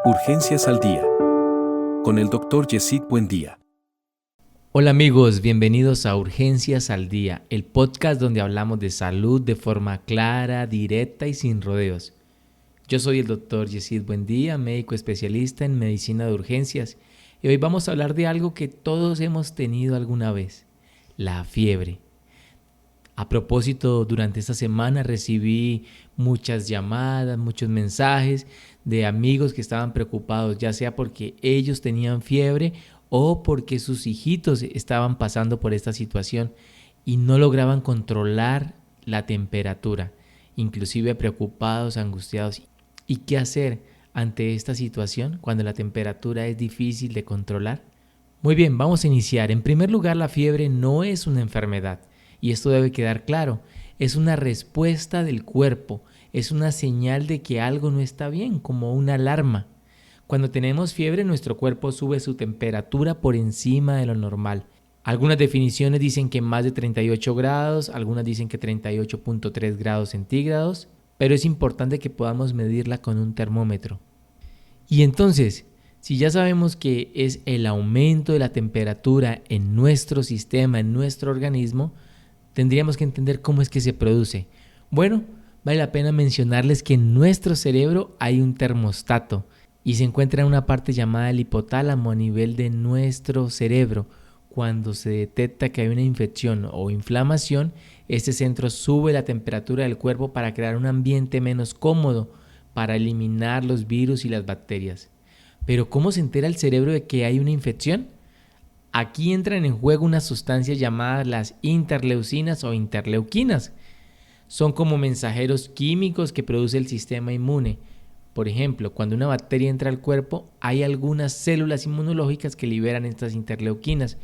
Urgencias al día. Con el Dr. Yesid Buendía. Hola amigos, bienvenidos a Urgencias al Día, el podcast donde hablamos de salud de forma clara, directa y sin rodeos. Yo soy el Dr. Yesid Buendía, médico especialista en medicina de urgencias, y hoy vamos a hablar de algo que todos hemos tenido alguna vez, la fiebre. A propósito, durante esta semana recibí muchas llamadas, muchos mensajes de amigos que estaban preocupados, ya sea porque ellos tenían fiebre o porque sus hijitos estaban pasando por esta situación y no lograban controlar la temperatura, inclusive preocupados, angustiados. ¿Y qué hacer ante esta situación cuando la temperatura es difícil de controlar? Muy bien, vamos a iniciar. En primer lugar, la fiebre no es una enfermedad. Y esto debe quedar claro, es una respuesta del cuerpo, es una señal de que algo no está bien, como una alarma. Cuando tenemos fiebre, nuestro cuerpo sube su temperatura por encima de lo normal. Algunas definiciones dicen que más de 38 grados, algunas dicen que 38.3 grados centígrados, pero es importante que podamos medirla con un termómetro. Y entonces, si ya sabemos que es el aumento de la temperatura en nuestro sistema, en nuestro organismo, tendríamos que entender cómo es que se produce. Bueno, vale la pena mencionarles que en nuestro cerebro hay un termostato y se encuentra en una parte llamada el hipotálamo a nivel de nuestro cerebro. Cuando se detecta que hay una infección o inflamación, este centro sube la temperatura del cuerpo para crear un ambiente menos cómodo, para eliminar los virus y las bacterias. Pero ¿cómo se entera el cerebro de que hay una infección? Aquí entran en juego unas sustancias llamadas las interleucinas o interleuquinas. Son como mensajeros químicos que produce el sistema inmune. Por ejemplo, cuando una bacteria entra al cuerpo, hay algunas células inmunológicas que liberan estas interleuquinas.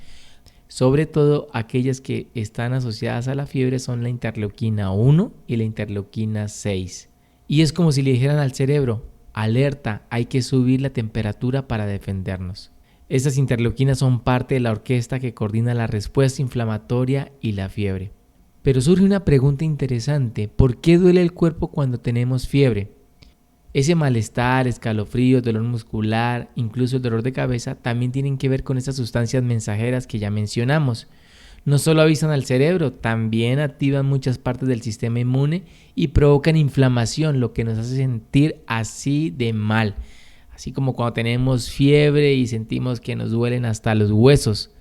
Sobre todo aquellas que están asociadas a la fiebre son la interleuquina 1 y la interleuquina 6. Y es como si le dijeran al cerebro, alerta, hay que subir la temperatura para defendernos. Estas interleuquinas son parte de la orquesta que coordina la respuesta inflamatoria y la fiebre. Pero surge una pregunta interesante, ¿por qué duele el cuerpo cuando tenemos fiebre? Ese malestar, escalofríos, dolor muscular, incluso el dolor de cabeza, también tienen que ver con esas sustancias mensajeras que ya mencionamos. No solo avisan al cerebro, también activan muchas partes del sistema inmune y provocan inflamación, lo que nos hace sentir así de mal. Así como cuando tenemos fiebre y sentimos que nos duelen hasta los huesos.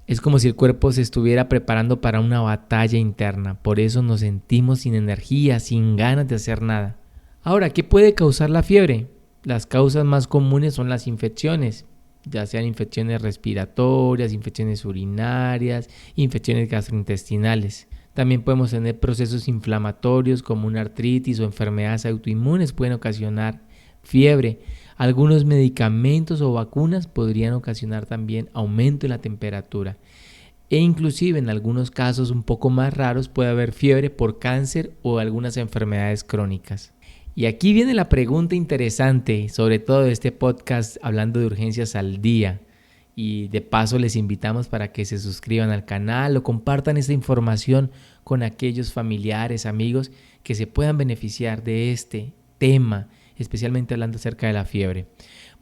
Es como si el cuerpo se estuviera preparando para una batalla interna. Por eso nos sentimos sin energía, sin ganas de hacer nada. Ahora, ¿qué puede causar la fiebre? Las causas más comunes son las infecciones, ya sean infecciones respiratorias, infecciones urinarias, infecciones gastrointestinales. También podemos tener procesos inflamatorios como una artritis o enfermedades autoinmunes pueden ocasionar fiebre. Algunos medicamentos o vacunas podrían ocasionar también aumento en la temperatura. E inclusive en algunos casos un poco más raros puede haber fiebre por cáncer o algunas enfermedades crónicas. Y aquí viene la pregunta interesante, sobre todo de este podcast hablando de urgencias al día. Y de paso les invitamos para que se suscriban al canal o compartan esta información con aquellos familiares, amigos que se puedan beneficiar de este tema, especialmente hablando acerca de la fiebre.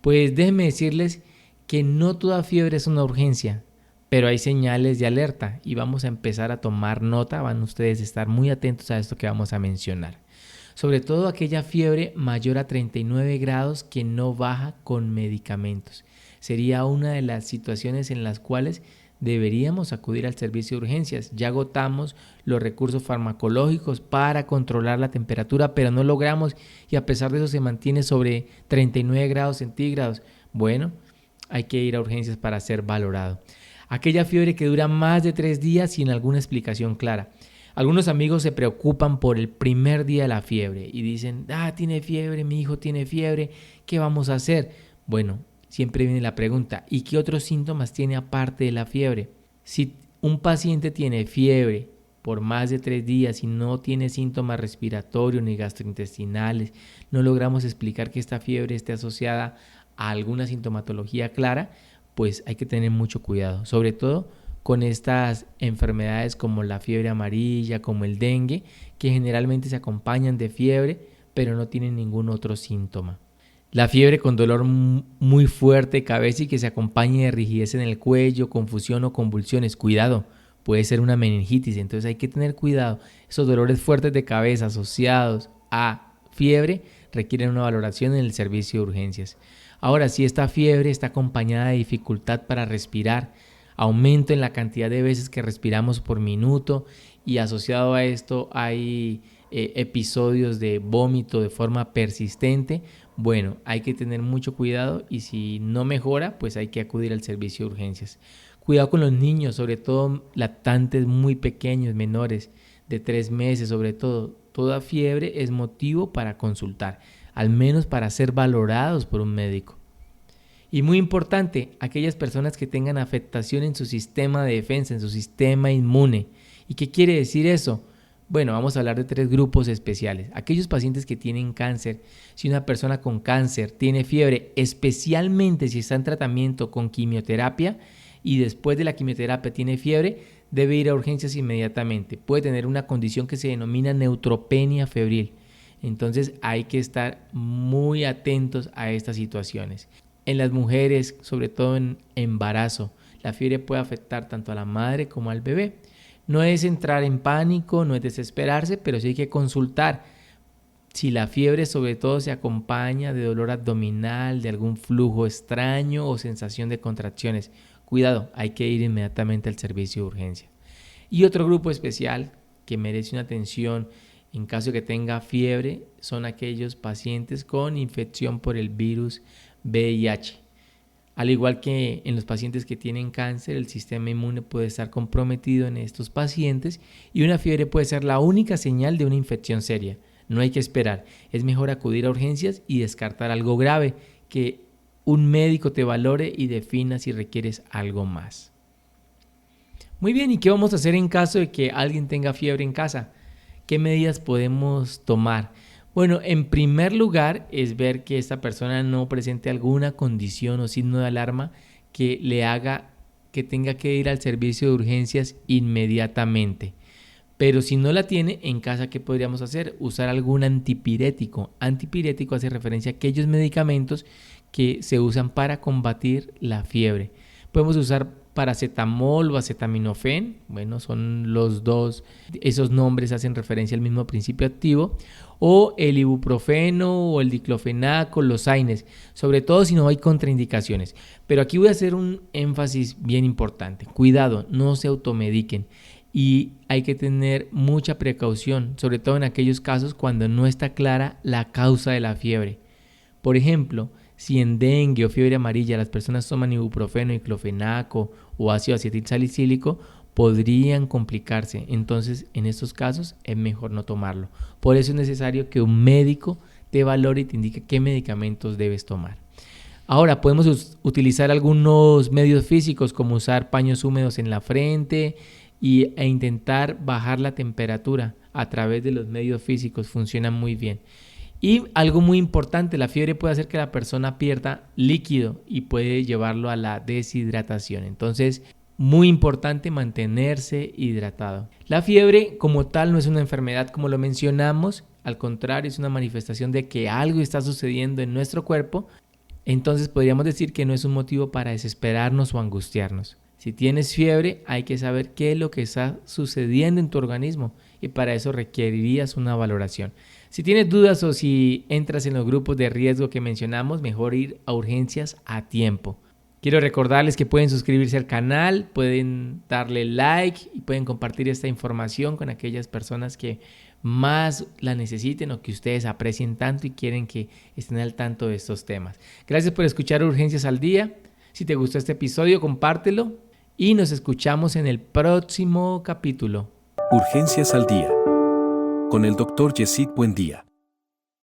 Pues déjenme decirles que no toda fiebre es una urgencia, pero hay señales de alerta y vamos a empezar a tomar nota, van ustedes a estar muy atentos a esto que vamos a mencionar. Sobre todo aquella fiebre mayor a 39 grados que no baja con medicamentos. Sería una de las situaciones en las cuales deberíamos acudir al servicio de urgencias. Ya agotamos los recursos farmacológicos para controlar la temperatura, pero no logramos y a pesar de eso se mantiene sobre 39 grados centígrados. Bueno, hay que ir a urgencias para ser valorado. Aquella fiebre que dura más de 3 días sin alguna explicación clara. Algunos amigos se preocupan por el primer día de la fiebre y dicen, tiene fiebre, mi hijo tiene fiebre, ¿qué vamos a hacer? Bueno, siempre viene la pregunta, ¿y qué otros síntomas tiene aparte de la fiebre? Si un paciente tiene fiebre por más de 3 días y no tiene síntomas respiratorios ni gastrointestinales, no logramos explicar que esta fiebre esté asociada a alguna sintomatología clara, pues hay que tener mucho cuidado, sobre todo con estas enfermedades como la fiebre amarilla, como el dengue, que generalmente se acompañan de fiebre, pero no tienen ningún otro síntoma. La fiebre con dolor muy fuerte de cabeza y que se acompañe de rigidez en el cuello, confusión o convulsiones. Cuidado, puede ser una meningitis, entonces hay que tener cuidado. Esos dolores fuertes de cabeza asociados a fiebre requieren una valoración en el servicio de urgencias. Ahora, si esta fiebre está acompañada de dificultad para respirar, aumento en la cantidad de veces que respiramos por minuto y asociado a esto hay episodios de vómito de forma persistente, bueno, hay que tener mucho cuidado y si no mejora, pues hay que acudir al servicio de urgencias. Cuidado con los niños, sobre todo lactantes muy pequeños, menores de 3 meses, sobre todo. Toda fiebre es motivo para consultar, al menos para ser valorados por un médico. Y muy importante, aquellas personas que tengan afectación en su sistema de defensa, en su sistema inmune. ¿Y qué quiere decir eso? Bueno, vamos a hablar de 3 grupos especiales. Aquellos pacientes que tienen cáncer, si una persona con cáncer tiene fiebre, especialmente si está en tratamiento con quimioterapia y después de la quimioterapia tiene fiebre, debe ir a urgencias inmediatamente. Puede tener una condición que se denomina neutropenia febril. Entonces hay que estar muy atentos a estas situaciones. En las mujeres, sobre todo en embarazo, la fiebre puede afectar tanto a la madre como al bebé. No es entrar en pánico, no es desesperarse, pero sí hay que consultar. Si la fiebre sobre todo se acompaña de dolor abdominal, de algún flujo extraño o sensación de contracciones, cuidado, hay que ir inmediatamente al servicio de urgencia. Y otro grupo especial que merece una atención en caso de que tenga fiebre son aquellos pacientes con infección por el virus VIH. Al igual que en los pacientes que tienen cáncer, el sistema inmune puede estar comprometido en estos pacientes y una fiebre puede ser la única señal de una infección seria. No hay que esperar, es mejor acudir a urgencias y descartar algo grave, que un médico te valore y defina si requieres algo más. Muy bien, ¿y qué vamos a hacer en caso de que alguien tenga fiebre en casa? ¿Qué medidas podemos tomar? Bueno, en primer lugar es ver que esta persona no presente alguna condición o signo de alarma que le haga que tenga que ir al servicio de urgencias inmediatamente. Pero si no la tiene, en casa, ¿qué podríamos hacer? Usar algún antipirético. Antipirético hace referencia a aquellos medicamentos que se usan para combatir la fiebre. Podemos usar paracetamol o acetaminofén, bueno, son los dos, esos nombres hacen referencia al mismo principio activo, o el ibuprofeno o el diclofenaco, los AINES, sobre todo si no hay contraindicaciones. Pero aquí voy a hacer un énfasis bien importante, cuidado, no se automediquen y hay que tener mucha precaución, sobre todo en aquellos casos cuando no está clara la causa de la fiebre. Por ejemplo, si en dengue o fiebre amarilla las personas toman ibuprofeno, diclofenaco o ácido acetilsalicílico, podrían complicarse. Entonces, en estos casos es mejor no tomarlo. Por eso es necesario que un médico te valore y te indique qué medicamentos debes tomar. Ahora, podemos utilizar algunos medios físicos como usar paños húmedos en la frente e intentar bajar la temperatura a través de los medios físicos. Funciona muy bien. Y algo muy importante, la fiebre puede hacer que la persona pierda líquido y puede llevarlo a la deshidratación. Entonces, muy importante mantenerse hidratado. La fiebre como tal no es una enfermedad como lo mencionamos, al contrario, es una manifestación de que algo está sucediendo en nuestro cuerpo. Entonces podríamos decir que no es un motivo para desesperarnos o angustiarnos. Si tienes fiebre, hay que saber qué es lo que está sucediendo en tu organismo y para eso requerirías una valoración. Si tienes dudas o si entras en los grupos de riesgo que mencionamos, mejor ir a urgencias a tiempo. Quiero recordarles que pueden suscribirse al canal, pueden darle like y pueden compartir esta información con aquellas personas que más la necesiten o que ustedes aprecien tanto y quieren que estén al tanto de estos temas. Gracias por escuchar Urgencias al Día. Si te gustó este episodio, compártelo y nos escuchamos en el próximo capítulo. Urgencias al Día. Con el Dr. Yesid Buendía.